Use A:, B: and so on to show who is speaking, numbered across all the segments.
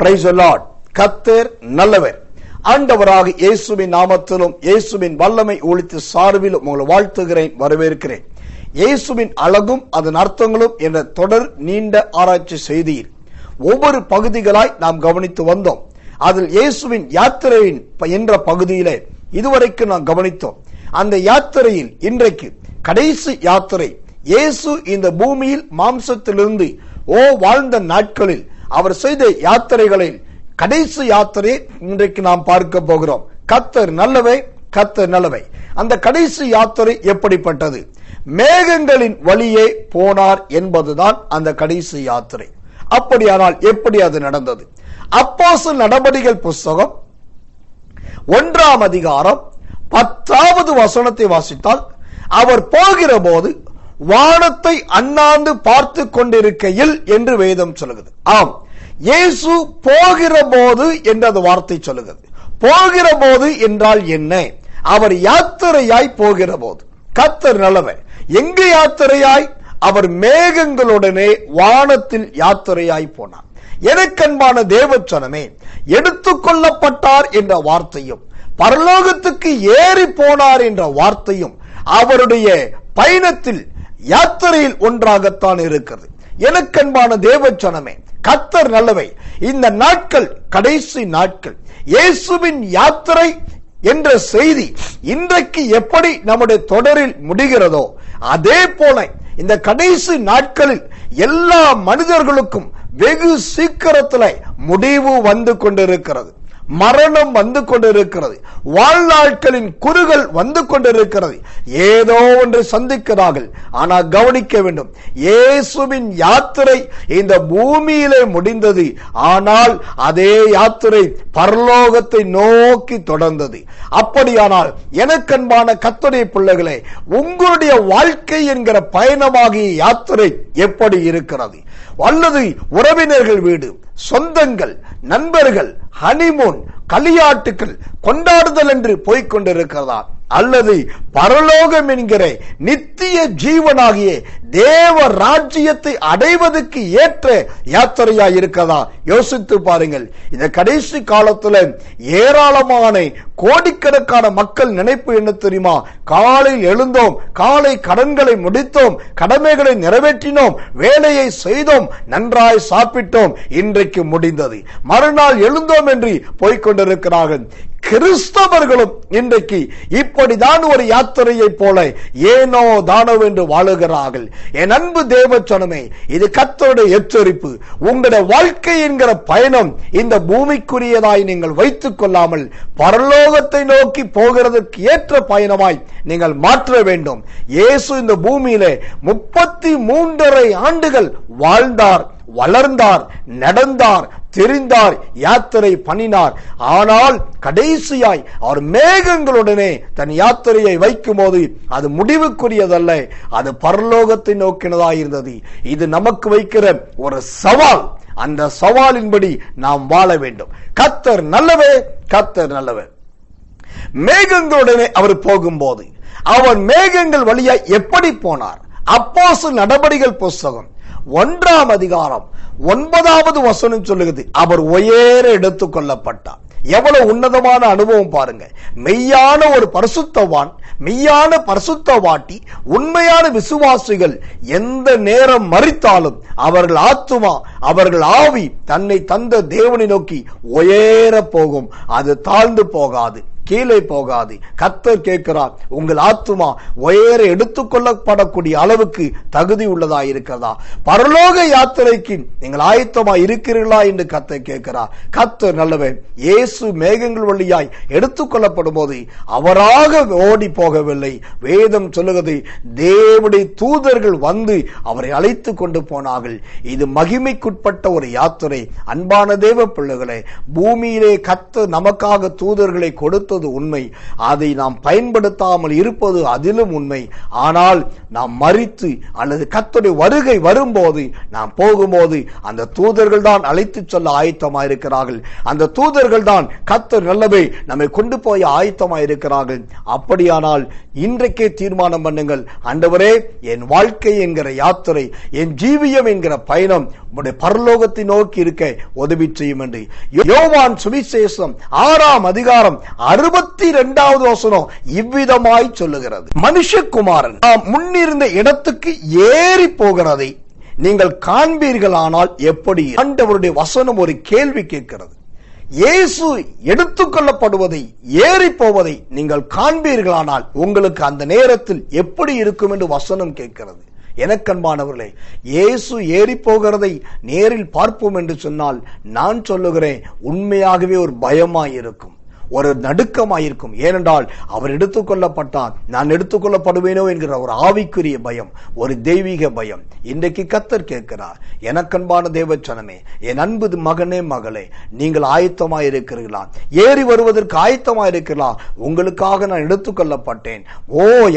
A: Praise the Lord. கர்த்தர் நல்லவர். ஆண்டவராக இயேசுவின் நாமத்திலும் இயேசுவின் வல்லமை ஒளித்து சார்பிலும் உங்களை வாழ்த்துகிறேன், வரவேற்கிறேன். இயேசுவின் அழகும் அதன் அர்த்தங்களும் என்ற தொடர் நீண்ட ஆராய்ச்சி செய்தீர். ஒவ்வொரு பகுதிகளாய் நாம் கவனித்து வந்தோம். அதில் இயேசுவின் யாத்திரையின் என்ற பகுதியிலே இதுவரைக்கும் நாம் கவனித்தோம். அந்த யாத்திரையில் இன்றைக்கு கடைசி யாத்திரை, இயேசு இந்த பூமியில் மாம்சத்திலிருந்து வாழ்ந்த நாட்களில் அவர் செய்த யாத்திரைகளில் கடைசி யாத்திரை இன்றைக்கு நாம் பார்க்க போகிறோம். கர்த்தர் நல்லவை, கர்த்தர் நல்லவை. அந்த கடைசி யாத்திரை எப்படிப்பட்டது? மேகங்களின் வழியே போனார் என்பதுதான் அந்த கடைசி யாத்திரை. அப்படியானால் எப்படி அது நடந்தது? அப்போஸ்தலர் நடபடிகள் புஸ்தகம் 1ஆம் அதிகாரம் 10வது வசனத்தை வாசித்தால், அவர் போகிற போது வானத்தை அண்ணாந்து பார்த்து கொண்டிருக்கையில் என்று வேதம் சொல்லுகிறது. ஆம், இயேசு போகிற போது என்று அந்த வார்த்தை சொல்லுகிறது. போகிற போது என்றால் என்ன? அவர் யாத்திரையாய் போகிற போது. கர்த்தர் நல்லவர். எங்கு யாத்திரையாய்? அவர் மேகங்களுடனே வானத்தில் யாத்திரையாய் போனார். எனக்கன்பான தேவச்சனமே, எடுத்துக்கொள்ளப்பட்டார் என்ற வார்த்தையும் பரலோகத்துக்கு ஏறி போனார் என்ற வார்த்தையும் அவருடைய பயணத்தில் யாத்திரையில் ஒன்றாகத்தான் இருக்கிறது. எனக்கன்பான தேவச்சனமே, கர்த்தர் நல்லவை. இந்த நாட்கள் கடைசி நாட்கள். இயேசுவின் யாத்திரை என்ற செய்தி இன்றைக்கு எப்படி நம்முடைய தொடரில் முடிகிறதோ அதே போல இந்த கடைசி நாட்களில் எல்லா மனிதர்களுக்கும் வெகு சீக்கிரத்தில் முடிவு வந்து கொண்டிருக்கிறது. மரணம் வந்து கொண்டிருக்கிறது. வாழ்நாட்களின் குறுகள் வந்து கொண்டிருக்கிறது. ஏதோ ஒன்று சந்திக்கிறார்கள். ஆனால் கவனிக்க வேண்டும், இயேசுவின் யாத்திரை இந்த பூமியிலே முடிந்தது. ஆனால் அதே யாத்திரை பரலோகத்தை நோக்கி தொடர்ந்தது. அப்படியானால் எனக்கன்பான கர்த்தருடைய பிள்ளைகளே, உங்களுடைய வாழ்க்கை என்கிற பயணமாகிய யாத்திரை எப்படி இருக்கிறது? அல்லது உறவினர்கள் வீடு, சொந்தங்கள், நண்பர்கள், ஹனிமூன், களியாட்டுக்கள், கொண்டாடுதல் என்று போய்கொண்டிருக்கிறதா? அல்லது பரலோகம் என்கிற நித்திய ஜீவனாகிய தேவ ராஜ்யத்தை அடைவதற்கு ஏற்ற யாத்திரையாய் இருக்கிறதா? யோசித்து பாருங்கள். இந்த கடைசி காலத்துல ஏராளமான கோடிக்கணக்கான மக்கள் நினைப்பு என்ன தெரியுமா? காலையில் எழுந்தோம், காலை கடன்களை முடித்தோம், கடமைகளை நிறைவேற்றினோம், வேலையை செய்தோம், நன்றாய் சாப்பிட்டோம், இன்றைக்கு முடிந்தது, மறுநாள் எழுந்தோம் என்று போய்கொண்டிருக்கிறார்கள். கிறிஸ்தவர்களும் இன்றைக்கு இப்படிதான் ஒரு யாத்திரையை போல ஏனோ தானோ என்று வாழுகிறார்கள். என் அன்பு தேவச்சனமே, இது கர்த்தருடைய எச்சரிப்பு. உங்களுடைய வாழ்க்கை என்கிற பயணம் இந்த பூமிக்குரியதாய் நீங்கள் வைத்துக் கொள்ளாமல் பரலோகத்தை நோக்கி போகிறதற்கு ஏற்ற பயணமாய் நீங்கள் மாற்ற வேண்டும். இயேசு இந்த பூமியிலே 33.5 ஆண்டுகள் வாழ்ந்தார், வளர்ந்தார், நடந்தார், தெரிந்தார், யாத்திரை பண்ணினார். ஆனால் கடைசியாய் அவர் மேகங்களுடனே தன் யாத்திரையை வைக்கும் போது அது முடிவுக்குரியதல்ல, அது பரலோகத்தை நோக்கினதாக இருந்தது. இது நமக்கு வைக்கிற ஒரு சவால். அந்த சவாலின்படி நாம் வாழ வேண்டும். கர்த்தர் நல்லவே, கர்த்தர் நல்லவர். மேகங்களுடனே அவர் போகும்போது அவர் மேகங்கள் வழியாய் எப்படி போனார்? அப்போஸ்தலர் நடபடிகள் புஸ்தகம் 1ஆம் அதிகாரம் 9வது வசனம் சொல்லுகிறது, அவர் உயர எடுத்துக் கொள்ளப்பட்டார். எவ்வளவு உன்னதமான அனுபவம் பாருங்க. மெய்யான ஒரு பரிசுத்தவான், மெய்யான பரிசுத்தவாட்டி, உண்மையான விசுவாசிகள் எந்த நேரம் மரித்தாலும் அவர்கள் ஆத்துமா, அவர்கள் ஆவி தன்னை தந்த தேவனை நோக்கி உயர போகும். அது தாழ்ந்து போகாது, கீழே போகாது. கர்த்தர் கேட்கிறார், உங்கள் ஆத்துமா உயர எடுத்துக்கொள்ளப்படக்கூடிய அளவுக்கு தகுதி உள்ளதா இருக்கிறதா? பரலோக யாத்திரைக்கு நீங்கள் ஆயத்தமா இருக்கிறீர்களா என்று கர்த்தர் கேட்கிறார். கர்த்தர் நல்லவன். இயேசு மேகங்கள் வழியாய் எடுத்துக்கொள்ளப்படும் போது அவராக ஓடி போகவில்லை. வேதம் சொல்லுகிறது, தேவனுடைய தூதர்கள் வந்து அவரை அழைத்து கொண்டு போனார்கள். இது மகிமைக்குட்பட்ட ஒரு யாத்திரை. அன்பான தேவ பிள்ளைகளே, பூமியிலே கர்த்தர் நமக்காக தூதர்களை கொடுத்தது இருப்பது உண்மை, அதை நாம் பயன்படுத்தாமல் இருப்பது அதிலும் உண்மை. ஆனால் நாம் மரித்து அல்லது கர்த்தருடைய வருகை வரும்போது நாம் போகும்போது அந்த தூதர்கள் தான் அழைத்து செல்ல ஆயத்தமாயிருக்கிறார்கள். அந்த தூதர்கள் தான் கர்த்தர் நல்லவே நம்மை கொண்டு போய் ஆயத்தமாயிருக்கிறார்கள். அப்படியானால் இன்றைக்கே தீர்மானம் பண்ணுங்கள், ஆண்டவரே, என் வாழ்க்கை என்கிற யாத்திரை, என் ஜீவியம் என்கிற பயணம் உம்முடைய பரலோகத்தை நோக்கி இருக்க உதவி செய்யும் என்று யோவான் சுவிசேஷம் 6ஆம் அதிகாரம் 62வது வசனம் இவ்விதமாய் சொல்லுகிறது. மனுஷகுமாரன் நாம் முன்னிருந்த இடத்துக்கு ஏறி போகிறதை நீங்கள் காண்பீர்களானால் எப்படி? ஆண்டவருடைய வசனம் ஒரு கேள்வி கேட்கிறது. இயேசு எடுத்துக்கொள்ளப்படுவதை, ஏறி போவதை நீங்கள் காண்பீர்களானால் உங்களுக்கு அந்த நேரத்தில் எப்படி இருக்கும் என்று வசனம் கேட்கிறது. எனக்கன்பானவர்களே, இயேசு ஏறி போகிறதை நேரில் பார்ப்போம் என்று சொன்னால் நான் சொல்லுகிறேன், உண்மையாகவே ஒரு பயமாயிருக்கும், ஒரு நடுக்கமாயிருக்கும். ஏனென்றால் அவர் எடுத்துக்கொள்ளப்பட்டால் நான் எடுத்துக்கொள்ளப்படுவேனோ என்கிற ஒரு ஆவிக்குரிய பயம், ஒரு தெய்வீக பயம். இன்றைக்கு கர்த்தர் கேட்கிறார், எனக்கன்பான தேவச்சனமே, என் அன்பு மகனே மகளே, நீங்கள் ஆயத்தமாயிருக்கிறீர்களா? ஏறி வருவதற்கு ஆயத்தமாயிருக்கிறீர்களா? உங்களுக்காக நான் எடுத்துக்கொள்ளப்பட்டேன்.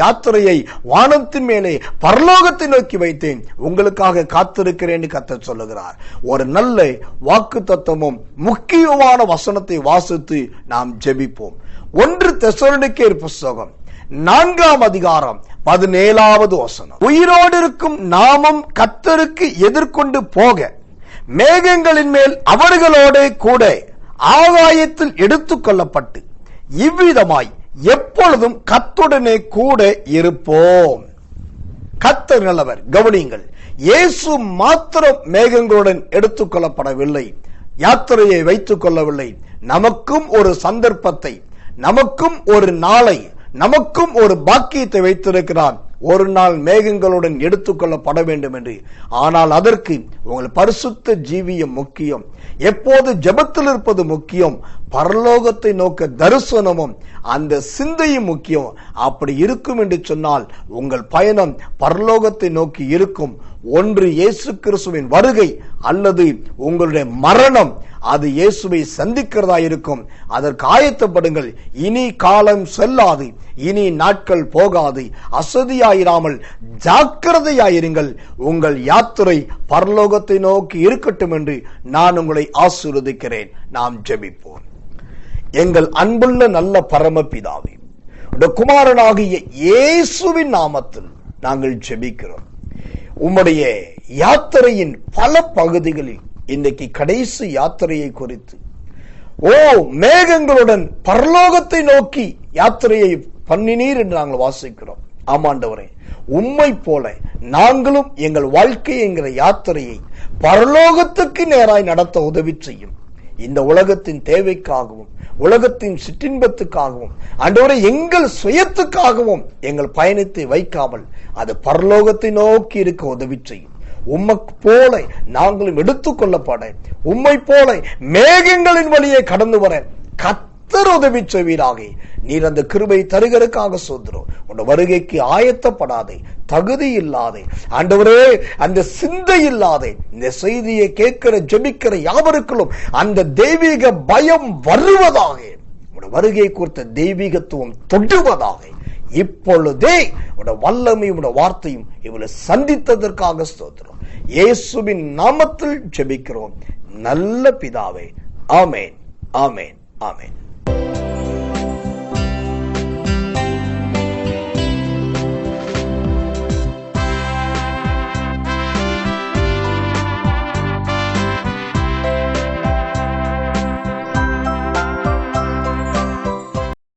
A: யாத்திரையை வானத்தின் மேலே பரலோகத்தை நோக்கி வைத்தேன், உங்களுக்காக காத்திருக்கிறேன் கர்த்தர் சொல்லுகிறார். ஒரு நல்ல வாக்கு தத்துவமும் முக்கியமான வசனத்தை வாசித்து நாம் ஜெபிப்போம். 1 தெசலோனிக்கேயர் புத்தகம் 4ஆம் அதிகாரம் 17வது வசனம். உயிரோடு இருக்கும் நாமும் கர்த்தருக்கு எதிர்கொண்டு போக மேகங்களின் மேல் அவர்களோட கூட ஆகாயத்தில் எடுத்துக்கொள்ளப்பட்டு இவ்விதமாய் எப்பொழுதும் கர்த்தருடனே கூட இருப்போம். கர்த்தர் நல்லவர். கவனியுங்கள், இயேசு மாத்திரம் மேகங்களுடன் எடுத்துக்கொள்ளப்படவில்லை, யாத்திரையை வைத்துக் கொள்ளவில்லை. நமக்கும் ஒரு சந்தர்ப்பத்தை, நமக்கும் ஒரு நாளை, நமக்கும் ஒரு பாக்கியத்தை வைத்திருக்கிறார். ஒரு நாள் மேகங்களுடன் எடுத்துக்கொள்ளப்பட வேண்டும் என்று. ஆனால் அதற்கு உங்கள் பரிசுத்த ஜீவியம் முக்கியம், எப்போது ஜெபத்தில் இருப்பது முக்கியம், பரலோகத்தை நோக்க தரிசனமும் அந்த சிந்தையும் முக்கியம். அப்படி இருக்கும் என்று சொன்னால் உங்கள் பயணம் பரலோகத்தை நோக்கி இருக்கும். ஒன்று இயேசு கிறிஸ்துவின் வருகை அல்லது உங்களுடைய மரணம், அது இயேசுவை சந்திக்கிறதா இருக்கும். அதற்கு ஆயத்தப்படுங்கள். இனி காலம் செல்லாது, இனி நாட்கள் போகாது. அசதியாயிராமல் ஜாக்கிரதையாயிருங்கள். உங்கள் யாத்திரை பரலோகத்தை நோக்கி இருக்கட்டும் என்று நான் உங்களை ஆசீர்வதிக்கிறேன். நாம் ஜெபிப்போம். எங்கள் அன்புள்ள நல்ல பரமபிதாவே, குமாரனாகிய இயேசுவின் நாமத்தில் நாங்கள் ஜெபிக்கிறோம். உம்முடைய யாத்திரையின் பல பகுதிகளில் இன்றைக்கு கடைசி யாத்திரையை குறித்து மேகங்களுடன் பரலோகத்தை நோக்கி யாத்திரையை பண்ணினீர் என்று நாங்கள் வாசிக்கிறோம். ஆமாண்டவரே, உம்மை போல நாங்களும் எங்கள் வாழ்க்கை என்கிற யாத்திரையை பரலோகத்துக்கு நேராய் நடத்த உதவி செய்யும். இந்த உலகத்தின் தேவைக்காகவும் உலகத்தின் சிற்றின்பத்துக்காகவும் ஆண்டவரே எங்கள் சுயத்துக்காகவும் எங்கள் பயணத்தை வைக்காமல் அது பரலோகத்தை நோக்கி இருக்க உதவி செய்யும். உம்மை போல நாங்களும் எடுத்துக்கொள்ளப்பட, உம்மை போல மேகங்களின் வழியே கடந்து வர கர்த்தர் உதவி செய்வீராக. நீர் அந்த கிருபை தருகிறதுக்காக சொல்கிறோம். உன் வருகைக்கு ஆயத்தப்படாதே, தகுதி இல்லாதே ஆண்டவரே, அந்த சிந்தை இல்லாதே இந்த செய்தியை கேட்கிற ஜெபிக்கிற யாவருக்கும் அந்த தெய்வீக பயம் வருவதாக, உன் வருகை குறித்த தெய்வீகத்துவம் தொடுவதாக. இப்பொழுதே உன் வல்லமையும் உன் வார்த்தையும் இவளை சந்தித்ததற்காக ஸ்தோத்திரம். இயேசுவின் நாமத்தில் ஜெபிக்கிறோம் நல்ல பிதாவே. ஆமேன், ஆமேன், ஆமேன்.